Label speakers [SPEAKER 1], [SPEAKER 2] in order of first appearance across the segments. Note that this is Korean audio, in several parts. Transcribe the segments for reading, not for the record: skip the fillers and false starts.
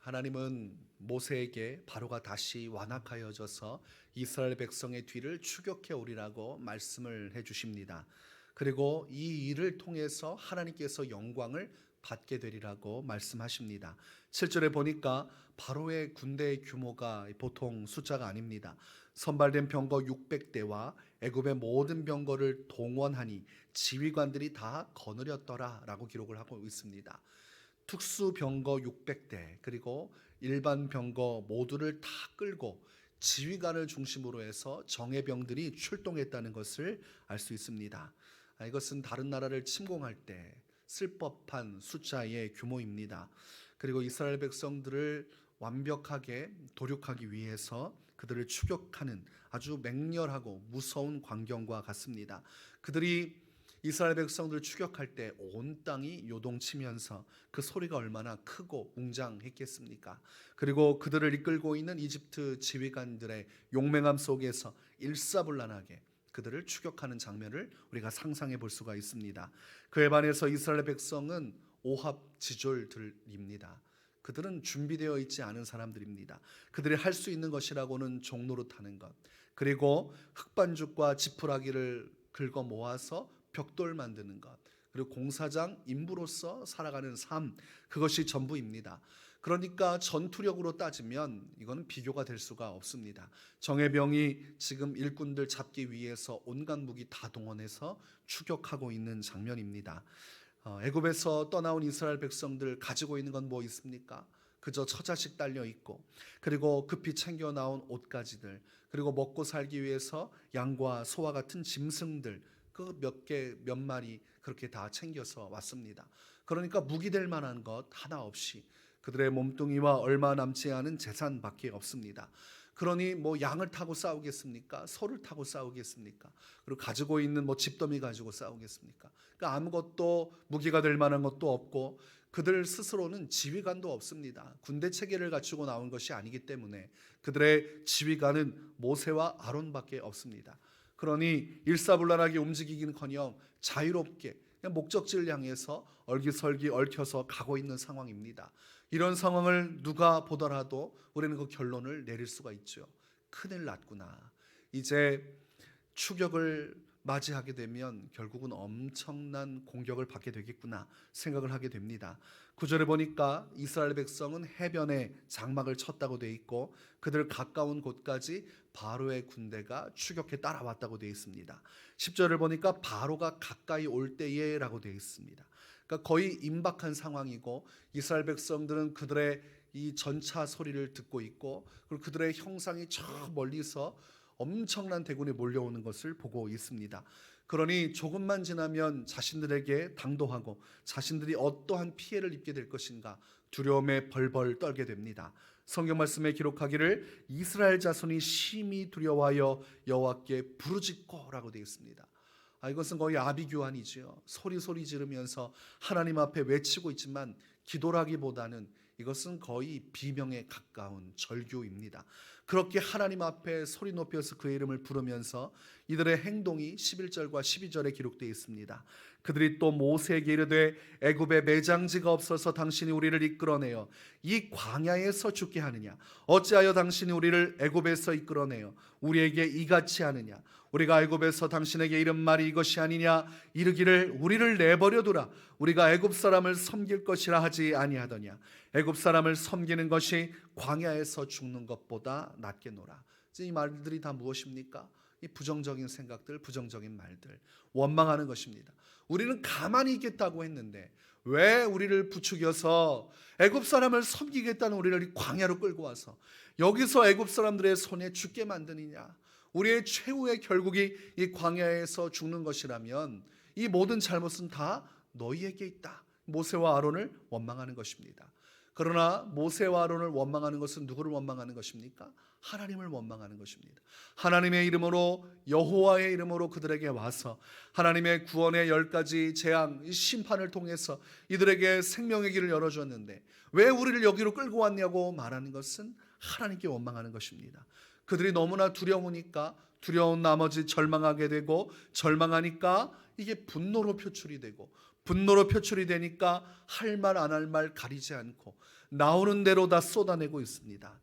[SPEAKER 1] 하나님은 모세에게 바로가 다시 완악하여져서 이스라엘 백성의 뒤를 추격해 오리라고 말씀을 해 주십니다. 그리고 이 일을 통해서 하나님께서 영광을 받게 되리라고 말씀하십니다. 7절에 보니까 바로의 군대의 규모가 보통 숫자가 아닙니다. 선발된 병거 600대와 애굽의 모든 병거를 동원하니 지휘관들이 다 거느렸더라라고 기록을 하고 있습니다. 특수 병거 600대 그리고 일반 병거 모두를 다 끌고 지휘관을 중심으로 해서 정예병들이 출동했다는 것을 알 수 있습니다. 이것은 다른 나라를 침공할 때 쓸 법한 숫자의 규모입니다. 그리고 이스라엘 백성들을 완벽하게 도륙하기 위해서 그들을 추격하는 아주 맹렬하고 무서운 광경과 같습니다. 그들이 이스라엘 백성들을 추격할 때 온 땅이 요동치면서 그 소리가 얼마나 크고 웅장했겠습니까? 그리고 그들을 이끌고 있는 이집트 지휘관들의 용맹함 속에서 일사불란하게 그들을 추격하는 장면을 우리가 상상해 볼 수가 있습니다. 그에 반해서 이스라엘 백성은 오합지졸들입니다. 그들은 준비되어 있지 않은 사람들입니다. 그들이 할 수 있는 것이라고는 종노릇하는 것, 그리고 흙반죽과 지푸라기를 긁어 모아서 벽돌 만드는 것, 그리고 공사장 인부로서 살아가는 삶, 그것이 전부입니다. 그러니까 전투력으로 따지면 이거는 비교가 될 수가 없습니다. 정예병이 지금 일꾼들 잡기 위해서 온갖 무기 다 동원해서 추격하고 있는 장면입니다. 애굽에서 떠나온 이스라엘 백성들 가지고 있는 건 뭐 있습니까? 그저 처자식 딸려 있고, 그리고 급히 챙겨 나온 옷가지들, 그리고 먹고 살기 위해서 양과 소와 같은 짐승들, 그 몇 마리 그렇게 다 챙겨서 왔습니다. 그러니까 무기될 만한 것 하나 없이 그들의 몸뚱이와 얼마 남지 않은 재산밖에 없습니다. 그러니 뭐 양을 타고 싸우겠습니까? 소를 타고 싸우겠습니까? 그리고 가지고 있는 뭐 집더미 가지고 싸우겠습니까? 그러니까 아무것도 무기가 될 만한 것도 없고, 그들 스스로는 지휘관도 없습니다. 군대 체계를 갖추고 나온 것이 아니기 때문에 그들의 지휘관은 모세와 아론밖에 없습니다. 그러니 일사불란하게 움직이기는커녕 자유롭게 그냥 목적지를 향해서 얼기설기 얽혀서 가고 있는 상황입니다. 이런 상황을 누가 보더라도 우리는 그 결론을 내릴 수가 있죠. 큰일 났구나. 이제 추격을 맞이하게 되면 결국은 엄청난 공격을 받게 되겠구나 생각을 하게 됩니다. 9절에 보니까 이스라엘 백성은 해변에 장막을 쳤다고 되어 있고, 그들 가까운 곳까지 바로의 군대가 추격해 따라왔다고 되어 있습니다. 10절을 보니까 바로가 가까이 올 때에 라고 되어 있습니다. 그러니까 거의 임박한 상황이고, 이스라엘 백성들은 그들의 이 전차 소리를 듣고 있고, 그리고 그들의 형상이 저 멀리서 엄청난 대군이 몰려오는 것을 보고 있습니다. 그러니 조금만 지나면 자신들에게 당도하고 자신들이 어떠한 피해를 입게 될 것인가 두려움에 벌벌 떨게 됩니다. 성경 말씀에 기록하기를 이스라엘 자손이 심히 두려워하여 여호와께 부르짖고라고 되어 있습니다. 이것은 거의 아비규환이지요. 소리 지르면서 하나님 앞에 외치고 있지만 기도라기보다는 이것은 거의 비명에 가까운 절규입니다. 그렇게 하나님 앞에 소리 높여서 그의 이름을 부르면서 이들의 행동이 11절과 12절에 기록되어 있습니다. 그들이 또 모세에게 이르되 애굽에 매장지가 없어서 당신이 우리를 이끌어내어 이 광야에서 죽게 하느냐? 어찌하여 당신이 우리를 애굽에서 이끌어내어 우리에게 이같이 하느냐? 우리가 애굽에서 당신에게 이른 말이 이것이 아니냐? 이르기를 우리를 내버려 두라. 우리가 애굽 사람을 섬길 것이라 하지 아니하더냐? 애굽 사람을 섬기는 것이 광야에서 죽는 것보다 낫겠노라. 이 말들이 다 무엇입니까? 이 부정적인 생각들, 부정적인 말들, 원망하는 것입니다. 우리는 가만히 있겠다고 했는데 왜 우리를 부추겨서 애굽 사람을 섬기겠다는 우리를 광야로 끌고 와서 여기서 애굽 사람들의 손에 죽게 만드느냐? 우리의 최후의 결국이 이 광야에서 죽는 것이라면 이 모든 잘못은 다 너희에게 있다. 모세와 아론을 원망하는 것입니다. 그러나 모세와 아론을 원망하는 것은 누구를 원망하는 것입니까? 하나님을 원망하는 것입니다. 하나님의 이름으로, 여호와의 이름으로 그들에게 와서 하나님의 구원의 10가지 재앙, 심판을 통해서 이들에게 생명의 길을 열어주었는데 왜 우리를 여기로 끌고 왔냐고 말하는 것은 하나님께 원망하는 것입니다. 그들이 너무나 두려우니까 두려운 나머지 절망하게 되고, 절망하니까 이게 분노로 표출이 되고, 분노로 표출이 되니까 할 말 안 할 말 가리지 않고 나오는 대로 다 쏟아내고 있습니다.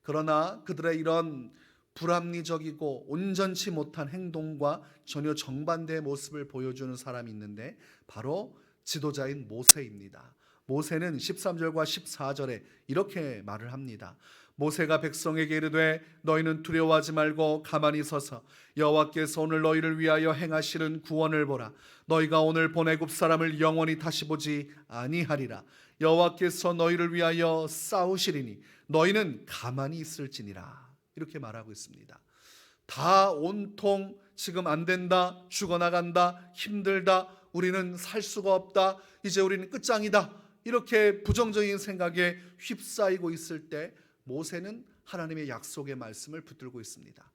[SPEAKER 1] 그러나 그들의 이런 불합리적이고 온전치 못한 행동과 전혀 정반대의 모습을 보여주는 사람이 있는데 바로 지도자인 모세입니다. 모세는 13절과 14절에 이렇게 말을 합니다. 모세가 백성에게 이르되 너희는 두려워하지 말고 가만히 서서 여호와께서 오늘 너희를 위하여 행하시는 구원을 보라. 너희가 오늘 본 애굽 사람을 영원히 다시 보지 아니하리라. 여호와께서 너희를 위하여 싸우시리니 너희는 가만히 있을지니라. 이렇게 말하고 있습니다. 다 온통 지금 안 된다, 죽어나간다, 힘들다, 우리는 살 수가 없다, 이제 우리는 끝장이다, 이렇게 부정적인 생각에 휩싸이고 있을 때 모세는 하나님의 약속의 말씀을 붙들고 있습니다.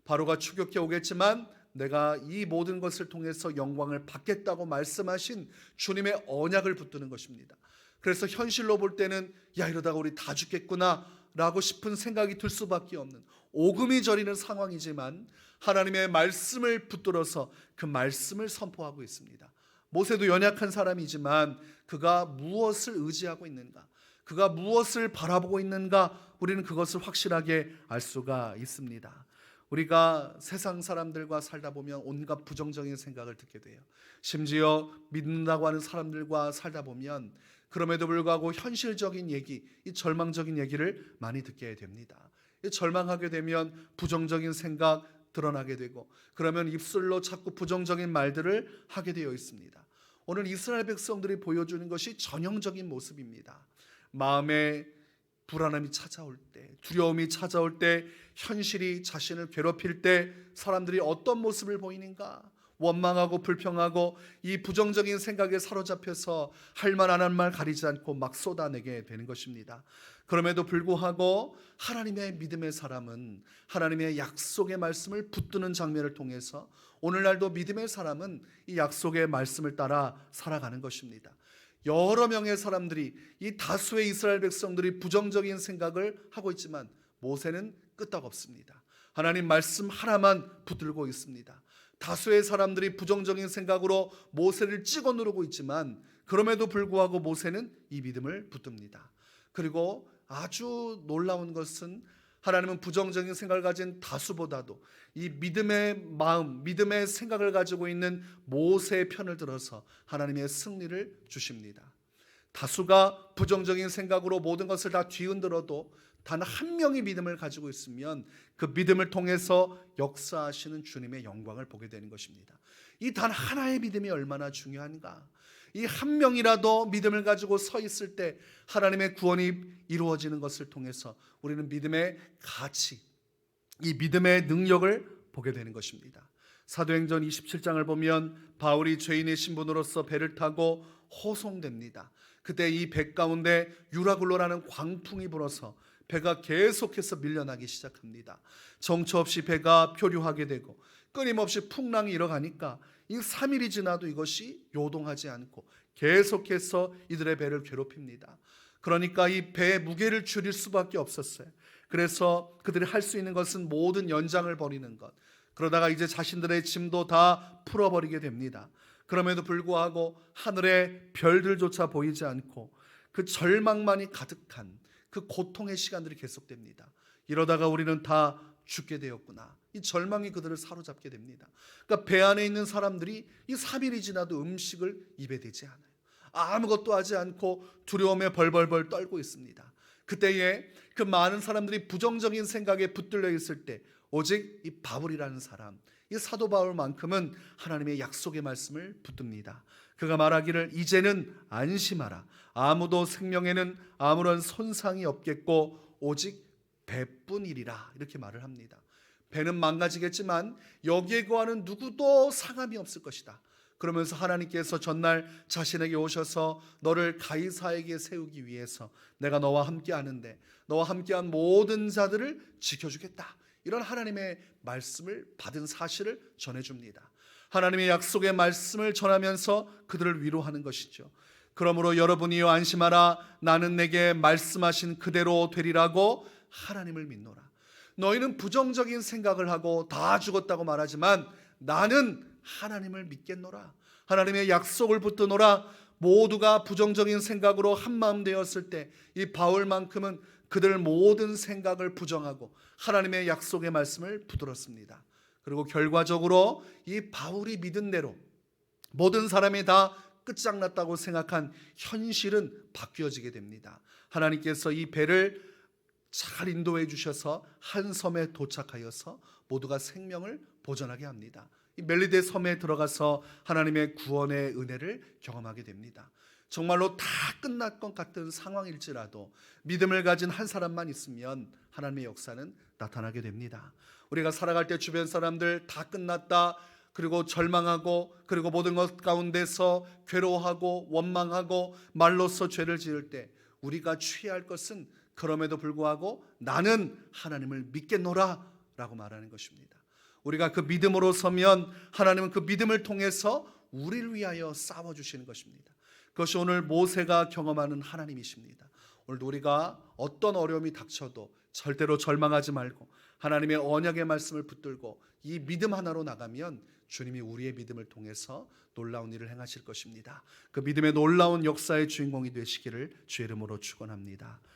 [SPEAKER 1] 바로가 추격해 오겠지만 내가 이 모든 것을 통해서 영광을 받겠다고 말씀하신 주님의 언약을 붙드는 것입니다. 그래서 현실로 볼 때는 야, 이러다가 우리 다 죽겠구나 라고 싶은 생각이 들 수밖에 없는 오금이 저리는 상황이지만 하나님의 말씀을 붙들어서 그 말씀을 선포하고 있습니다. 모세도 연약한 사람이지만 그가 무엇을 의지하고 있는가, 그가 무엇을 바라보고 있는가, 우리는 그것을 확실하게 알 수가 있습니다. 우리가 세상 사람들과 살다 보면 온갖 부정적인 생각을 듣게 돼요. 심지어 믿는다고 하는 사람들과 살다 보면 그럼에도 불구하고 현실적인 얘기, 이 절망적인 얘기를 많이 듣게 됩니다. 절망하게 되면 부정적인 생각 드러나게 되고, 그러면 입술로 자꾸 부정적인 말들을 하게 되어 있습니다. 오늘 이스라엘 백성들이 보여주는 것이 전형적인 모습입니다. 마음에 불안함이 찾아올 때, 두려움이 찾아올 때, 현실이 자신을 괴롭힐 때 사람들이 어떤 모습을 보이는가? 원망하고 불평하고 이 부정적인 생각에 사로잡혀서 할 말 안 할 말 가리지 않고 막 쏟아내게 되는 것입니다. 그럼에도 불구하고 하나님의 믿음의 사람은 하나님의 약속의 말씀을 붙드는 장면을 통해서 오늘날도 믿음의 사람은 이 약속의 말씀을 따라 살아가는 것입니다. 여러 명의 사람들이, 이 다수의 이스라엘 백성들이 부정적인 생각을 하고 있지만 모세는 끄떡없습니다. 하나님 말씀 하나만 붙들고 있습니다. 다수의 사람들이 부정적인 생각으로 모세를 찍어 누르고 있지만 그럼에도 불구하고 모세는 이 믿음을 붙듭니다. 그리고 아주 놀라운 것은 하나님은 부정적인 생각을 가진 다수보다도 이 믿음의 마음, 믿음의 생각을 가지고 있는 모세의 편을 들어서 하나님의 승리를 주십니다. 다수가 부정적인 생각으로 모든 것을 다 뒤흔들어도 단 한 명이 믿음을 가지고 있으면 그 믿음을 통해서 역사하시는 주님의 영광을 보게 되는 것입니다. 이 단 하나의 믿음이 얼마나 중요한가. 이 한 명이라도 믿음을 가지고 서 있을 때 하나님의 구원이 이루어지는 것을 통해서 우리는 믿음의 가치, 이 믿음의 능력을 보게 되는 것입니다. 사도행전 27장을 보면 바울이 죄인의 신분으로서 배를 타고 호송됩니다. 그때 이 배 가운데 유라굴로라는 광풍이 불어서 배가 계속해서 밀려나기 시작합니다. 정처 없이 배가 표류하게 되고 끊임없이 풍랑이 일어가니까 이 3일이 지나도 이것이 요동하지 않고 계속해서 이들의 배를 괴롭힙니다. 그러니까 이 배의 무게를 줄일 수밖에 없었어요. 그래서 그들이 할 수 있는 것은 모든 연장을 버리는 것. 그러다가 이제 자신들의 짐도 다 풀어버리게 됩니다. 그럼에도 불구하고 하늘의 별들조차 보이지 않고 그 절망만이 가득한 그 고통의 시간들이 계속됩니다. 이러다가 우리는 다 죽게 되었구나. 이 절망이 그들을 사로잡게 됩니다. 그러니까 배 안에 있는 사람들이 이 3일이 지나도 음식을 입에 대지 않아요. 아무것도 하지 않고 두려움에 벌벌벌 떨고 있습니다. 그때에 그 많은 사람들이 부정적인 생각에 붙들려 있을 때 오직 이 바울이라는 사람, 이 사도 바울만큼은 하나님의 약속의 말씀을 붙듭니다. 그가 말하기를 이제는 안심하라. 아무도 생명에는 아무런 손상이 없겠고 오직 배뿐이리라. 이렇게 말을 합니다. 배는 망가지겠지만 여기에 거하는 누구도 상함이 없을 것이다. 그러면서 하나님께서 전날 자신에게 오셔서 너를 가이사에게 세우기 위해서 내가 너와 함께 하는데 너와 함께한 모든 자들을 지켜주겠다. 이런 하나님의 말씀을 받은 사실을 전해줍니다. 하나님의 약속의 말씀을 전하면서 그들을 위로하는 것이죠. 그러므로 여러분이여 안심하라. 나는 내게 말씀하신 그대로 되리라고 하나님을 믿노라. 너희는 부정적인 생각을 하고 다 죽었다고 말하지만 나는 하나님을 믿겠노라. 하나님의 약속을 붙드노라. 모두가 부정적인 생각으로 한마음 되었을 때 이 바울만큼은 그들 모든 생각을 부정하고 하나님의 약속의 말씀을 붙들었습니다. 그리고 결과적으로 이 바울이 믿은 대로 모든 사람이 다 끝장났다고 생각한 현실은 바뀌어지게 됩니다. 하나님께서 이 배를 잘 인도해 주셔서 한 섬에 도착하여서 모두가 생명을 보존하게 합니다. 이 멜리데 섬에 들어가서 하나님의 구원의 은혜를 경험하게 됩니다. 정말로 다 끝날 것 같은 상황일지라도 믿음을 가진 한 사람만 있으면 하나님의 역사는 나타나게 됩니다. 우리가 살아갈 때 주변 사람들 다 끝났다, 그리고 절망하고, 그리고 모든 것 가운데서 괴로워하고 원망하고 말로써 죄를 지을 때 우리가 취할 것은 그럼에도 불구하고 나는 하나님을 믿겠노라 라고 말하는 것입니다. 우리가 그 믿음으로 서면 하나님은 그 믿음을 통해서 우리를 위하여 싸워주시는 것입니다. 그것이 오늘 모세가 경험하는 하나님이십니다. 오늘도 우리가 어떤 어려움이 닥쳐도 절대로 절망하지 말고 하나님의 언약의 말씀을 붙들고 이 믿음 하나로 나가면 주님이 우리의 믿음을 통해서 놀라운 일을 행하실 것입니다. 그 믿음의 놀라운 역사의 주인공이 되시기를 주의 이름으로 축원합니다.